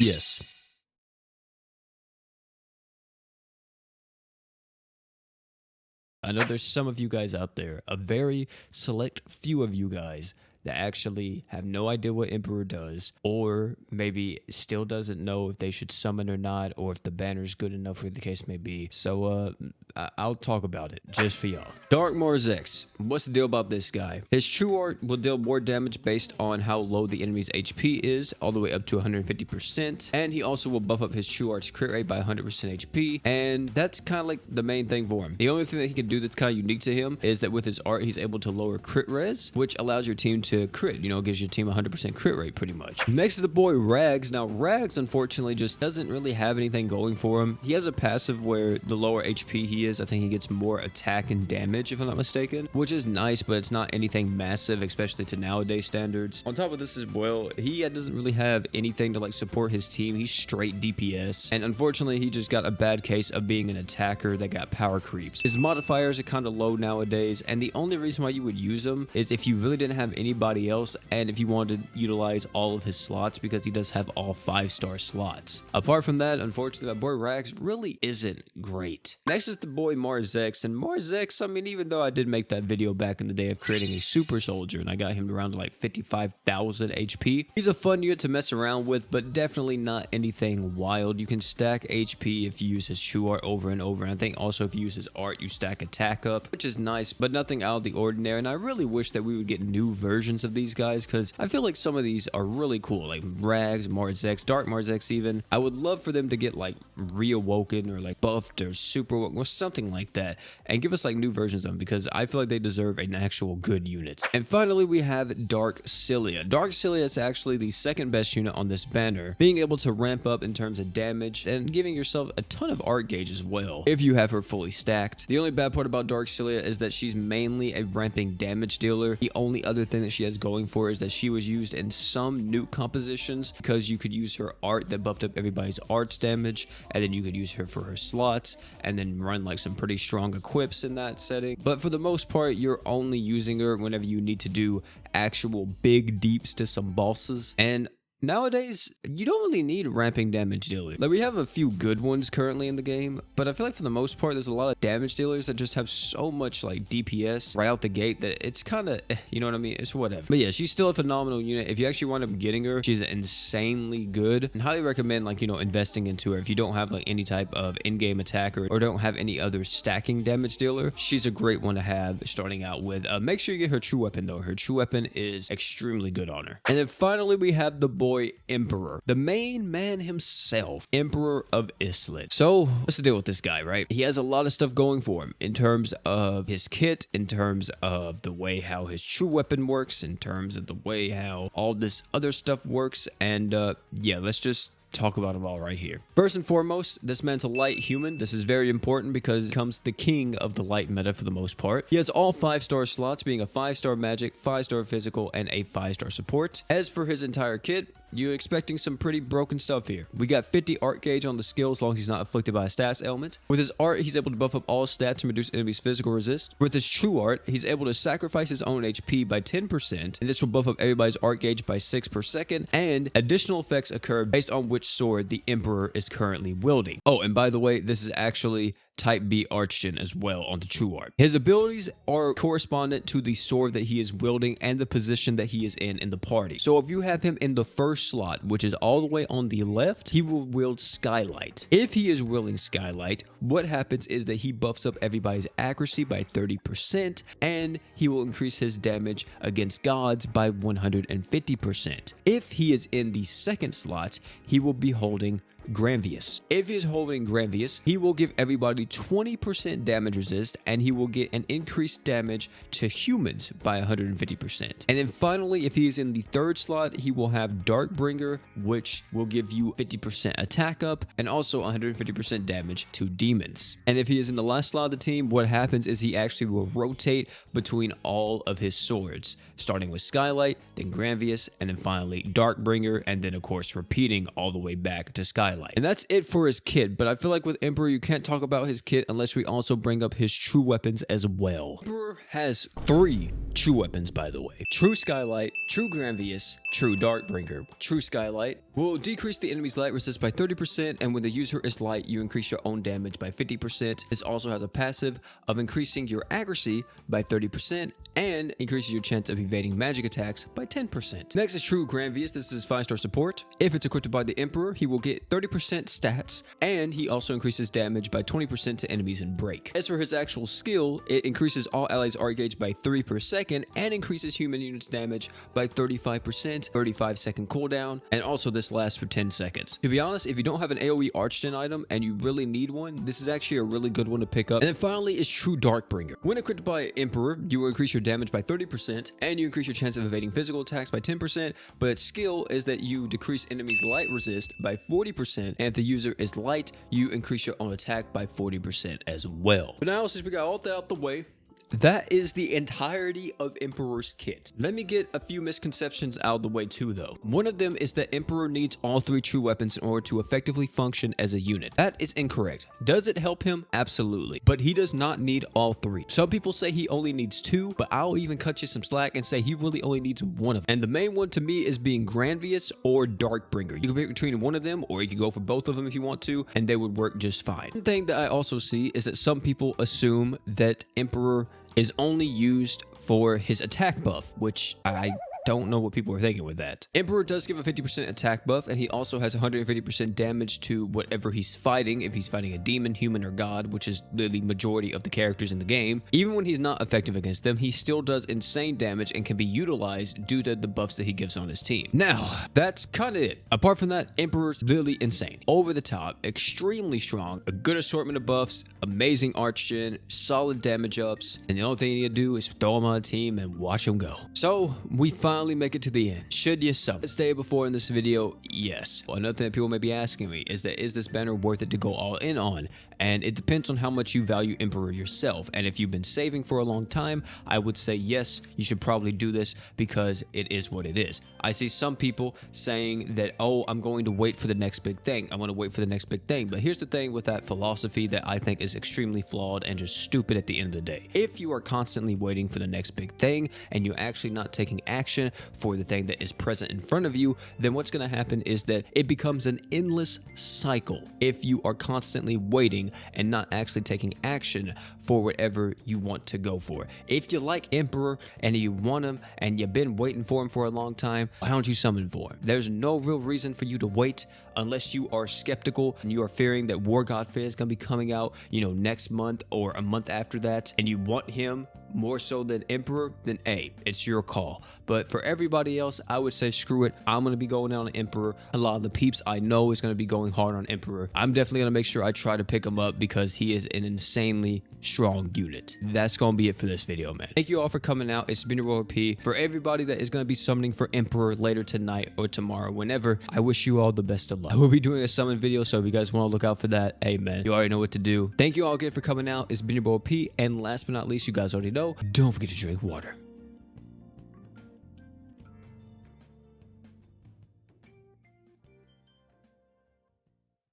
Yes. I know there's some of you guys out there, a very select few of you guys, that actually have no idea what Emperor does, or maybe still doesn't know if they should summon or not, or if the banner's good enough, whatever the case may be. So, I'll talk about it just for y'all. Dark Mars X. What's the deal about this guy? His true art will deal more damage based on how low the enemy's HP is, all the way up to 150%. And he also will buff up his true art's crit rate by 100% HP. And that's kind of like the main thing for him. The only thing that he can do that's kind of unique to him is that with his art, he's able to lower crit res, which allows your team to crit, you know, gives your team 100% crit rate pretty much. Next is the boy Rags. Now Rags unfortunately just doesn't really have anything going for him. He has a passive where the lower HP he is, I think he gets more attack and damage if I'm not mistaken, which is nice, but it's not anything massive, especially to nowadays standards. On top of this as well, he doesn't really have anything to like support his team. He's straight DPS, and unfortunately he just got a bad case of being an attacker that got power creeps. His modifiers are kind of low nowadays, and the only reason why you would use him is if you really didn't have anybody else, and if you wanted to utilize all of his slots, because he does have all 5-star slots. Apart from that, unfortunately, my boy Rags really isn't great. Next is the boy Mars X, and Mars X, I mean, even though I did make that video back in the day of creating a super soldier, and I got him around to like 55,000 HP, he's a fun unit to mess around with, but definitely not anything wild. You can stack HP if you use his true art over and over, and I think also if you use his art, you stack attack up, which is nice, but nothing out of the ordinary, and I really wish that we would get new versions of these guys, because I feel like some of these are really cool, like Rags, Mars X, Dark Mars X even. I would love for them to get like reawoken or like buffed or super or something like that, and give us like new versions of them, because I feel like they deserve an actual good unit. And finally we have Dark Cilia. Dark Cilia is actually the second best unit on this banner, being able to ramp up in terms of damage and giving yourself a ton of art gauge as well if you have her fully stacked. The only bad part about Dark Cilia is that she's mainly a ramping damage dealer. The only other thing that she has going for her is that she was used in some nuke compositions, because you could use her art that buffed up everybody's arts damage, and then you could use her for her slots and then run like some pretty strong equips in that setting. But for the most part, you're only using her whenever you need to do actual big deeps to some bosses, and nowadays, you don't really need ramping damage dealers. Like, we have a few good ones currently in the game, but I feel like for the most part, there's a lot of damage dealers that just have so much like DPS right out the gate that it's kind of, you know what I mean? It's whatever. But yeah, she's still a phenomenal unit. If you actually wind up getting her, she's insanely good, and highly recommend, like, you know, investing into her. If you don't have like any type of in-game attacker or don't have any other stacking damage dealer, she's a great one to have starting out with. Make sure you get her true weapon though. Her true weapon is extremely good on her. And then finally, we have the boy Emperor, the main man himself, Emperor of Islet. So what's the deal with this guy, right? He has a lot of stuff going for him in terms of his kit, in terms of the way how his true weapon works, in terms of the way how all this other stuff works, and yeah, let's just talk about it all right here. First and foremost, this man's a light human. This is very important because he becomes the king of the light meta for the most part. He has all 5-star slots, being a 5-star magic, 5-star physical, and a 5-star support. As for his entire kit, you're expecting some pretty broken stuff here. We got 50 art gauge on the skill as long as he's not afflicted by a stats ailment. With his art, he's able to buff up all stats and reduce enemies' physical resist. With his true art, he's able to sacrifice his own HP by 10%, and this will buff up everybody's art gauge by 6 per second, and additional effects occur based on which sword the Emperor is currently wielding. Oh, and by the way, this is actually Type B Archgen as well on the true art. His abilities are correspondent to the sword that he is wielding and the position that he is in the party. So if you have him in the first slot, which is all the way on the left, he will wield Skylight. If he is wielding Skylight, what happens is that he buffs up everybody's accuracy by 30%, and he will increase his damage against gods by 150%. If he is in the second slot, he will be holding Granvius. If he is holding Granvius, he will give everybody 20% damage resist, and he will get an increased damage to humans by 150%. And then finally, if he is in the third slot, he will have Darkbringer, which will give you 50% attack up and also 150% damage to demons. And if he is in the last slot of the team, what happens is he actually will rotate between all of his swords, starting with Skylight, then Granvius, and then finally Darkbringer, and then of course repeating all the way back to Skylight. Skylight. And that's it for his kit, but I feel like with Emperor, you can't talk about his kit unless we also bring up his true weapons as well. Emperor has 3 true weapons, by the way. True Skylight, True Granvius, True Darkbringer. True Skylight will decrease the enemy's light resist by 30%, and when the user is light, you increase your own damage by 50%. This also has a passive of increasing your accuracy by 30% and increases your chance of evading magic attacks by 10%. Next is True Granvius. This is 5-star support. If it's equipped by the Emperor, he will get 30% stats, and he also increases damage by 20% to enemies in break. As for his actual skill, it increases all allies' R gauge by 3 per second and increases human units damage by 35%, 35-second cooldown, and also this lasts for 10 seconds. To be honest, if you don't have an AoE Archgen item and you really need one, this is actually a really good one to pick up. And then finally is True Darkbringer. When equipped by Emperor, you will increase your damage by 30% and you increase your chance of evading physical attacks by 10%, but its skill is that you decrease enemies' light resist by 40%, and if the user is light, you increase your own attack by 40% as well. But now, since we got all that out the way, that is the entirety of Emperor's kit. Let me get a few misconceptions out of the way too though. One of them is that Emperor needs all 3 true weapons in order to effectively function as a unit. That is incorrect. Does it help him? Absolutely. But he does not need all 3. Some people say he only needs 2, but I'll even cut you some slack and say he really only needs 1 of them. And the main one to me is being Granvius or Darkbringer. You can pick between one of them, or you can go for both of them if you want to, and they would work just fine. One thing that I also see is that some people assume that Emperor is only used for his attack buff, which I don't know what people are thinking with that. Emperor does give a 50% attack buff, and he also has 150% damage to whatever he's fighting, if he's fighting a demon, human, or god, which is the majority of the characters in the game. Even when he's not effective against them, he still does insane damage and can be utilized due to the buffs that he gives on his team. Now, that's kind of it. Apart from that, Emperor's literally insane. Over the top, extremely strong, a good assortment of buffs, amazing Archgen, solid damage ups, and the only thing you need to do is throw him on a team and watch him go. So, we finally make it to the end. Should you sub? Stay before in this video? Yes. Well, another thing that people may be asking me is that, is this banner worth it to go all in on? And it depends on how much you value Emperor yourself. And if you've been saving for a long time, I would say yes, you should probably do this because it is what it is. I see some people saying that, oh, I'm going to wait for the next big thing. I want to wait for the next big thing. But here's the thing with that philosophy that I think is extremely flawed and just stupid at the end of the day. If you are constantly waiting for the next big thing and you're actually not taking action for the thing that is present in front of you, then what's going to happen is that it becomes an endless cycle if you are constantly waiting and not actually taking action for whatever you want to go for. If you like Emperor and you want him and you've been waiting for him for a long time, why don't you summon for him? There's no real reason for you to wait unless you are skeptical and you are fearing that War God Fair is going to be coming out, next month or a month after that, and you want him more so than Emperor, then hey, it's your call. But for everybody else, I would say screw it. I'm going to be going out on Emperor. A lot of the peeps I know is going to be going hard on Emperor. I'm definitely going to make sure I try to pick him up because he is an insanely strong unit. That's going to be it for this video, man. Thank you all for coming out. It's been your boy P. For everybody that is going to be summoning for Emperor later tonight or tomorrow, whenever, I wish you all the best of luck. I will be doing a summon video, so if you guys want to look out for that, hey man, you already know what to do. Thank you all again for coming out. It's been your boy P. And last but not least, you guys already know, don't forget to drink water.